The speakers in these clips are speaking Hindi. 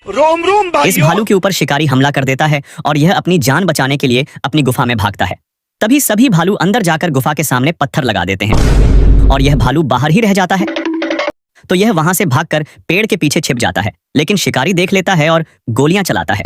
रोम रोम भाइयों। इस भालू के ऊपर शिकारी हमला कर देता है और यह अपनी जान बचाने के लिए अपनी गुफा में भागता है। तभी सभी भालू अंदर जाकर गुफा के सामने पत्थर लगा देते हैं और यह भालू बाहर ही रह जाता है। तो यह वहां से भागकर पेड़ के पीछे छिप जाता है, लेकिन शिकारी देख लेता है और गोलियां चलाता है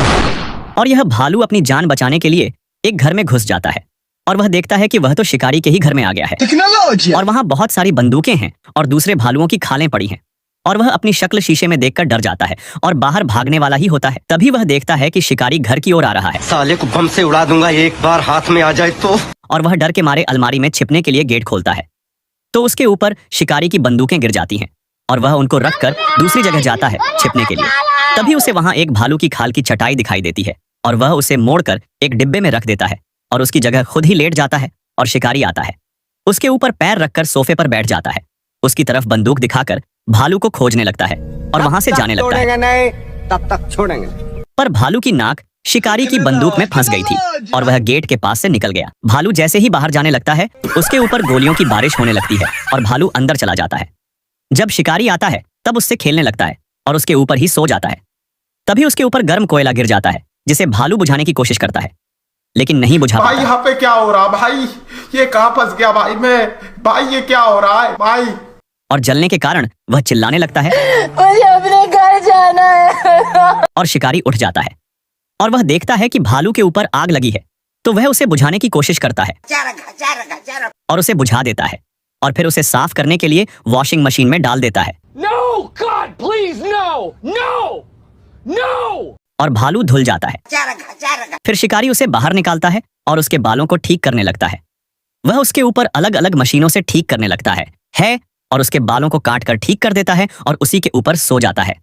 और यह भालू अपनी जान बचाने के लिए एक घर में घुस जाता है और वह देखता है कि वह तो शिकारी के ही घर में आ गया है और वहां बहुत सारी बंदूकें हैं और दूसरे भालुओं की खालें पड़ी हैं और वह अपनी शक्ल शीशे में देखकर डर जाता है और बाहर भागने वाला ही होता है। तभी वह देखता है कि शिकारी घर की ओर आ रहा है। साले को बम से उड़ा दूंगा एक बार हाथ में आ जाए तो। और वह डर के मारे अलमारी में छिपने के लिए गेट खोलता है तो उसके ऊपर शिकारी की बंदूकें गिर जाती हैं और वह उनको रखकर दूसरी जगह जाता है छिपने के लिए। तभी उसे वहां एक भालू की खाल की चटाई दिखाई देती है और वह उसे मोड़कर एक डिब्बे में रख देता है और उसकी जगह खुद ही लेट जाता है और शिकारी आता है, उसके ऊपर पैर रखकर सोफे पर बैठ जाता है, उसकी तरफ बंदूक दिखाकर भालू को खोजने लगता है और वहां से जाने लगता है। नहीं तब तक छोड़ेंगे। पर भालू की नाक शिकारी की बंदूक में फंस गई थी और वह गेट के पास से निकल गया। भालू जैसे ही बाहर जाने लगता है उसके ऊपर गोलियों की बारिश होने लगती है और भालू अंदर चला जाता है। जब शिकारी आता है तब उससे खेलने लगता है और उसके ऊपर ही सो जाता है। तभी उसके ऊपर गर्म कोयला गिर जाता है जिसे भालू बुझाने की कोशिश करता है, लेकिन नहीं बुझा भाई पाता। यहाँ पे क्या हो रहा भाई, ये कहाँ फंस गया भाई मैं, भाई ये क्या हो रहा है भाई। और जलने के कारण वह चिल्लाने लगता है, मुझे अपने घर जाना है। और शिकारी उठ जाता है और वह देखता है कि भालू के ऊपर आग लगी है तो वह उसे बुझाने की कोशिश करता है और उसे बुझा देता है और फिर उसे साफ करने के लिए वॉशिंग मशीन में डाल देता है। No, God, please, no, no, no. और भालू धुल जाता है। फिर शिकारी उसे बाहर निकालता है और उसके बालों को ठीक करने लगता है। वह उसके ऊपर अलग अलग मशीनों से ठीक करने लगता है और उसके बालों को काट कर ठीक कर देता है और उसी के ऊपर सो जाता है।